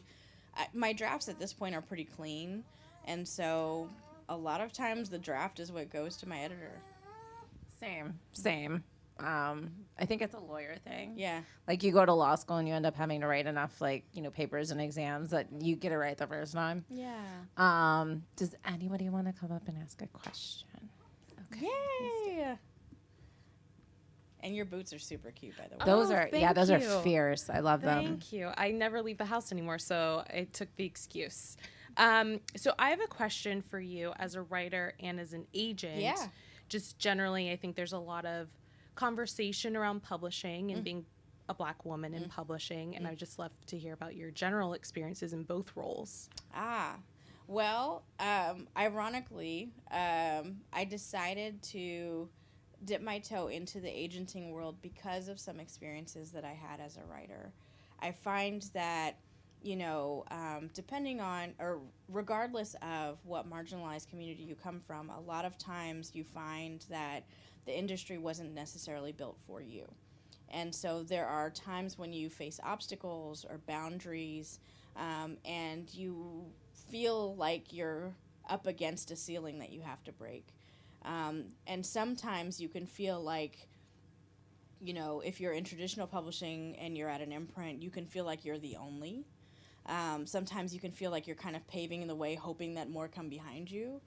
my drafts at this point are pretty clean. And so a lot of times the draft is what goes to my editor. Same. I think it's a lawyer thing. Yeah. Like you go to law school and you end up having to write enough papers and exams that you get it right the first time. Yeah. Does anybody want to come up and ask a question? Okay. Yay! And your boots are super cute, by the way. Those are you. fierce. I love them. Thank you. I never leave the house anymore, so I took the excuse. So I have a question for you as a writer and as an agent. Yeah. Just generally, I think there's a lot of conversation around publishing and being a Black woman in publishing, and I'd just love to hear about your general experiences in both roles. Well, ironically, I decided to dip my toe into the agenting world because of some experiences that I had as a writer. I find that, depending on or regardless of what marginalized community you come from, a lot of times you find that the industry wasn't necessarily built for you. And so there are times when you face obstacles or boundaries, and you feel like you're up against a ceiling that you have to break. And sometimes you can feel like, if you're in traditional publishing and you're at an imprint, you can feel like you're the only. Sometimes you can feel like you're kind of paving the way, hoping that more come behind you.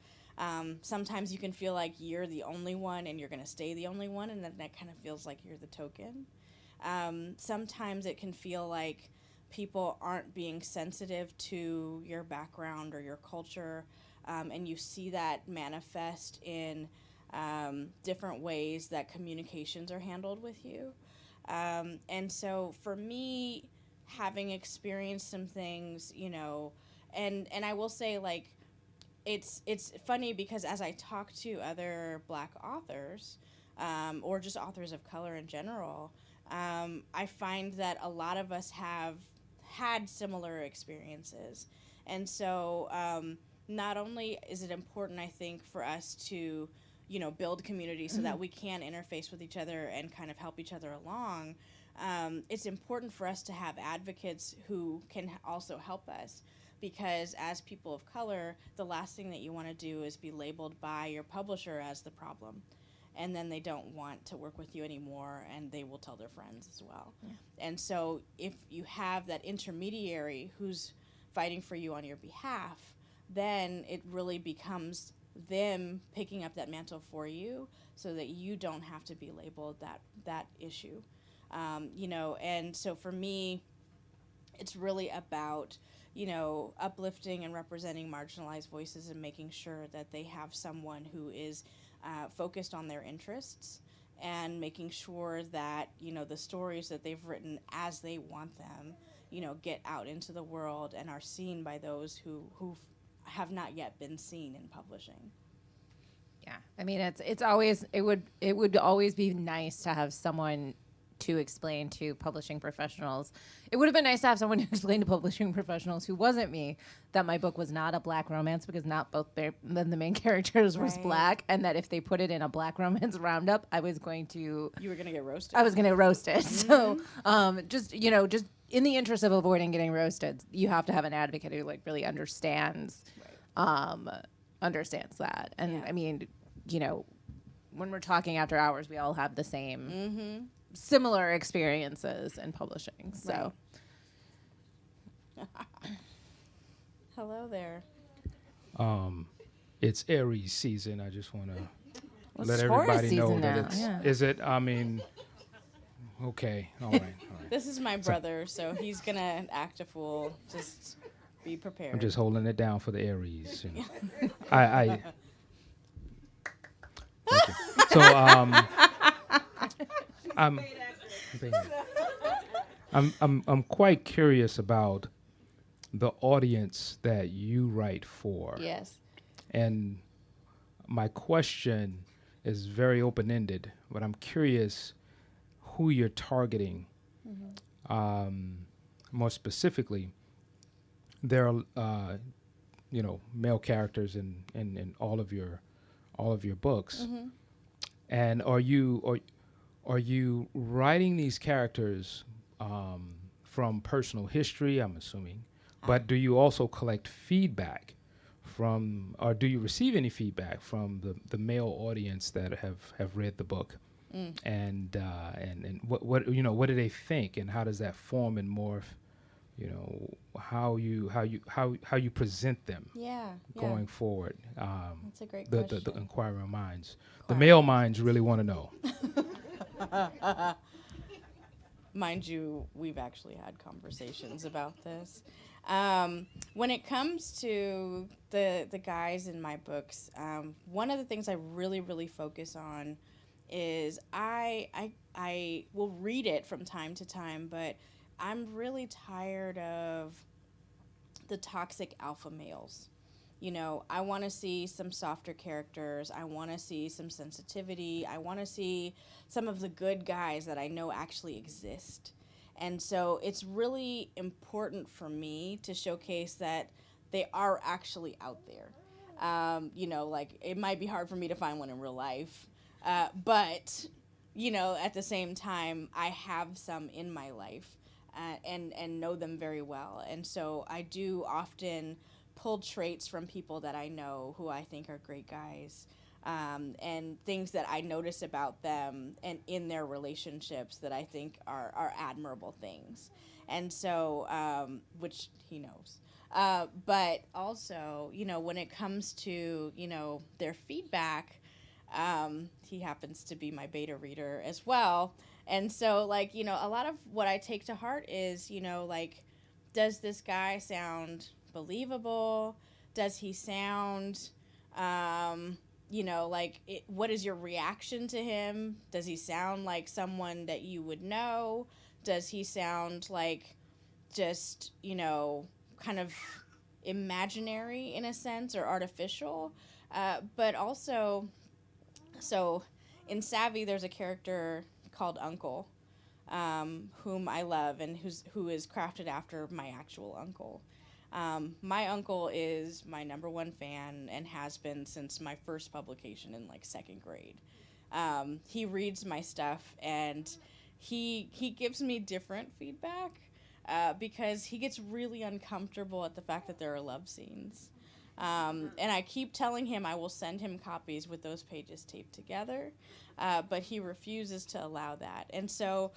Sometimes you can feel like you're the only one and you're going to stay the only one, and that kind of feels like you're the token. Sometimes it can feel like people aren't being sensitive to your background or your culture, and you see that manifest in different ways that communications are handled with you. And so for me, having experienced some things, and I will say, like, it's funny because as I talk to other Black authors, or just authors of color in general, I find that a lot of us have had similar experiences. And so not only is it important, I think, for us to, build community so that we can interface with each other and kind of help each other along, it's important for us to have advocates who can also help us. Because as people of color, the last thing that you want to do is be labeled by your publisher as the problem. And then they don't want to work with you anymore, and they will tell their friends as well. Yeah. And so if you have that intermediary who's fighting for you on your behalf, then it really becomes them picking up that mantle for you so that you don't have to be labeled that issue. And so for me, it's really about, uplifting and representing marginalized voices and making sure that they have someone who is focused on their interests and making sure that, the stories that they've written as they want them, get out into the world and are seen by those who have not yet been seen in publishing. Yeah. I mean, it would always be nice to have someone to explain to publishing professionals. It would have been nice to have someone who explained to publishing professionals who wasn't me that my book was not a Black romance because not both the main characters was Black, and that if they put it in a Black romance roundup, I was going to... You were going to get roasted. I was going to roast it. So just in the interest of avoiding getting roasted, you have to have an advocate who really understands that. And I mean, when we're talking after hours, we all have the same similar experiences in publishing. So, hello there. It's Aries season. I just want to let Taurus everybody know season that now, it's. yeah. Is it? I mean, okay, all right. This is my brother, so he's gonna act a fool. Just be prepared. I'm just holding it down for the Aries. I Thank you. So I'm quite curious about the audience that you write for. Yes. And my question is very open-ended, but I'm curious who you're targeting. More specifically, there are male characters in all of your books. And are you writing these characters from personal history, I'm assuming, but do you also collect feedback or do you receive any feedback from the male audience that have read the book? and what what do they think, and how does that form and morph? How you present them going forward. That's a great the question. the inquiring minds, the male minds really want to know. Mind you, we've actually had conversations about this. When it comes to the guys in my books, one of the things I really focus on is I will read it from time to time, but I'm really tired of the toxic alpha males. I want to see some softer characters. I want to see some sensitivity. I want to see some of the good guys that I know actually exist. And so it's really important for me to showcase that they are actually out there. Like it might be hard for me to find one in real life, but at the same time, I have some in my life. And know them very well. And so I do often pull traits from people that I know who I think are great guys, and things that I notice about them and in their relationships that I think are admirable things. And so, which he knows. But also, when it comes to, their feedback, he happens to be my beta reader as well. And so, a lot of what I take to heart is, does this guy sound believable? Does he sound, what is your reaction to him? Does he sound like someone that you would know? Does he sound like just, kind of imaginary in a sense or artificial? But also, so in Savvy, there's a character called Uncle, whom I love and who is crafted after my actual uncle. My uncle is my number one fan and has been since my first publication in second grade. He reads my stuff and he gives me different feedback because he gets really uncomfortable at the fact that there are love scenes. And I keep telling him I will send him copies with those pages taped together, but he refuses to allow that. And so,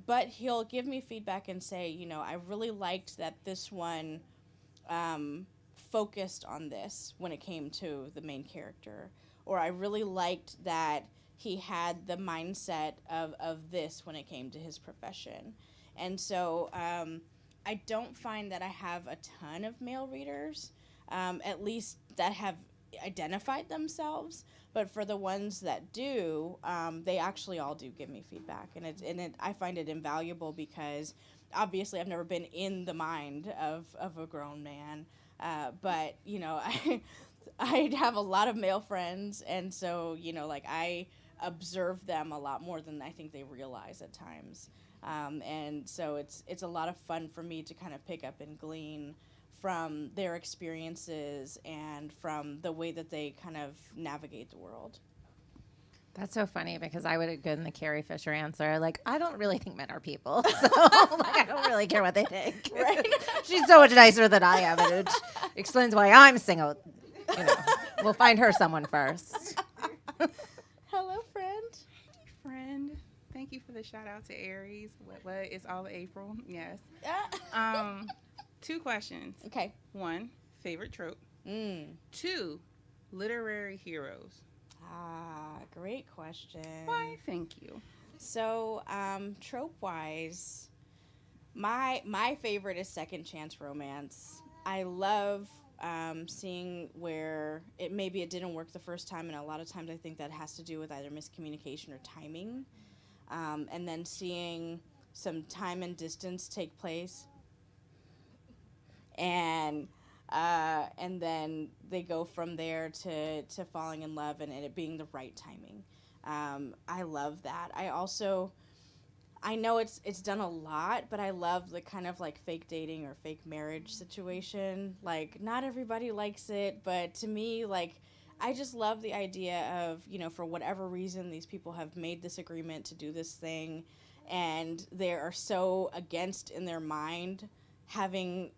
but he'll give me feedback and say, I really liked that this one focused on this when it came to the main character, or I really liked that he had the mindset of this when it came to his profession. And so I don't find that I have a ton of male readers, at least that have identified themselves, but for the ones that do, they actually all do give me feedback, and I find it invaluable because obviously I've never been in the mind of a grown man, but I have a lot of male friends, and so I observe them a lot more than I think they realize at times, and so it's a lot of fun for me to kind of pick up and glean from their experiences and from the way that they kind of navigate the world. That's so funny because I would have given the Carrie Fisher answer. I don't really think men are people. So, I don't really care what they think. Right? She's so much nicer than I am, and it explains why I'm single. We'll find her someone first. Hello, friend. Hey, friend. Thank you for the shout out to Aries. What is all April? Yes. 2 questions. Okay. 1, favorite trope. 2, literary heroes. Great question. Why, thank you. So, trope-wise, my favorite is second chance romance. I love seeing where maybe it didn't work the first time, and a lot of times I think that has to do with either miscommunication or timing. And then seeing some time and distance take place. And then they go from there to falling in love and it being the right timing. I love that. I know it's done a lot, but I love the kind of fake dating or fake marriage situation. Not everybody likes it, but to me, I just love the idea of, for whatever reason, these people have made this agreement to do this thing, and they are so against in their mind having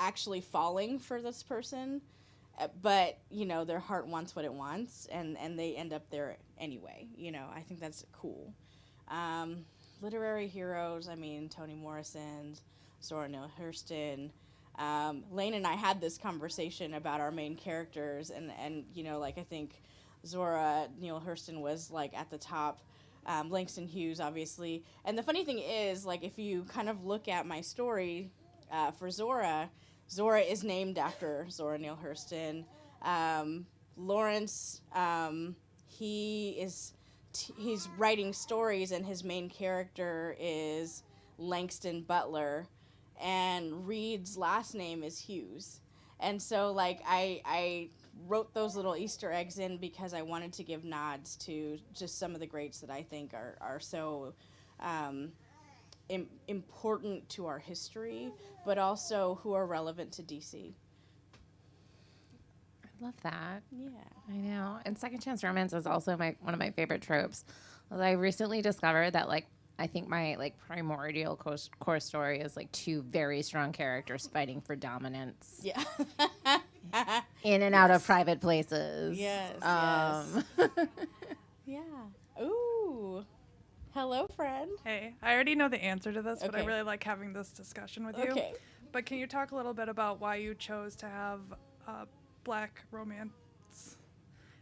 actually falling for this person, but their heart wants what it wants, and they end up there anyway. I think that's cool. Literary heroes, I mean, Toni Morrison's, Zora Neale Hurston. Lane and I had this conversation about our main characters, and I think Zora Neale Hurston was at the top. Langston Hughes, obviously. And the funny thing is, if you kind of look at my story for Zora is named after Zora Neale Hurston. Lawrence, he's writing stories, and his main character is Langston Butler, and Reid's last name is Hughes. And so, I wrote those little Easter eggs in because I wanted to give nods to just some of the greats that I think are so important to our history, but also who are relevant to DC. I love that. Yeah. I know. And second chance romance is also one of my favorite tropes. I recently discovered that I think my primordial core story is two very strong characters fighting for dominance. Yeah. In and out of private places. Yes. Yeah. Ooh. Hello, friend. Hey, I already know the answer to this, but I Okay. really like having this discussion with you. Okay. But can you talk a little bit about why you chose to have black romance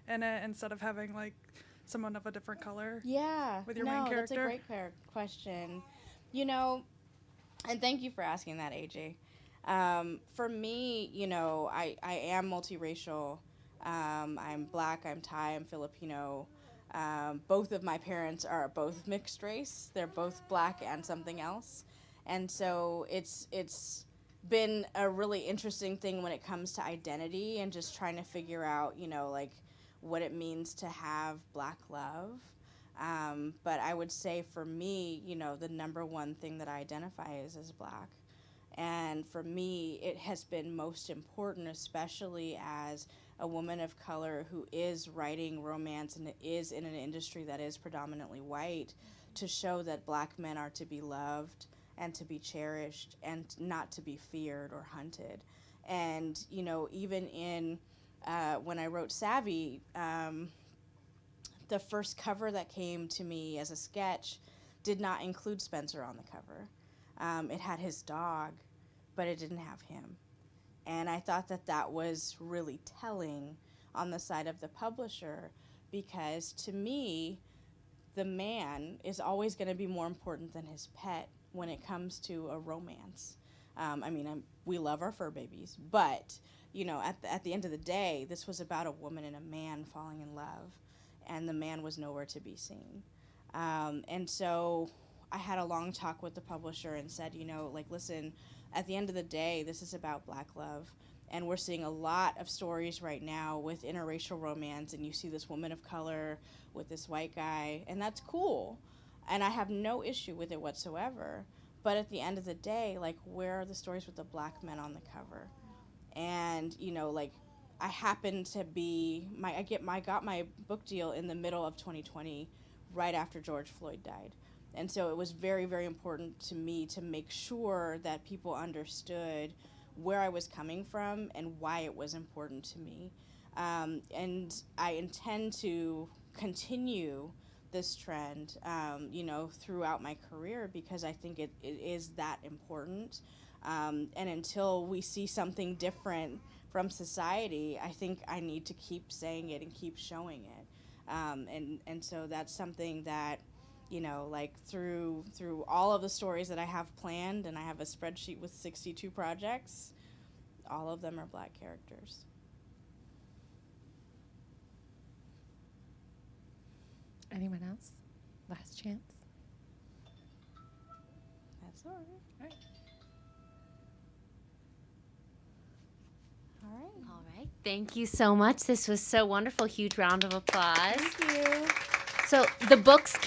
in it instead of having someone of a different color? Yeah. With your main character? That's a great question. And thank you for asking that, AJ. For me, I am multiracial. I'm black, I'm Thai, I'm Filipino. Both of my parents are both mixed race. They're both black and something else. And so it's been a really interesting thing when it comes to identity and just trying to figure out, what it means to have black love. But I would say for me, the number one thing that I identify is as black. And for me, it has been most important, especially as a woman of color who is writing romance and is in an industry that is predominantly white, to show that black men are to be loved and to be cherished and not to be feared or hunted. And, even in when I wrote Savvy, the first cover that came to me as a sketch did not include Spencer on the cover. It had his dog, but it didn't have him. And I thought that was really telling on the side of the publisher, because to me, the man is always going to be more important than his pet when it comes to a romance. We love our fur babies, but at the end of the day, this was about a woman and a man falling in love, and the man was nowhere to be seen. And so I had a long talk with the publisher and said, listen, at the end of the day, this is about black love. And we're seeing a lot of stories right now with interracial romance, and you see this woman of color with this white guy, and that's cool. And I have no issue with it whatsoever. But at the end of the day, where are the stories with the black men on the cover? And, I happen to be, I got my book deal in the middle of 2020, right after George Floyd died. And so it was very, very important to me to make sure that people understood where I was coming from and why it was important to me. And I intend to continue this trend, throughout my career, because I think it is that important. And until we see something different from society, I think I need to keep saying it and keep showing it. And so that's something that, through all of the stories that I have planned, and I have a spreadsheet with 62 projects, all of them are black characters. Anyone else? Last chance. That's all right. All right. All right. Thank you so much. This was so wonderful. Huge round of applause. Thank you. So the books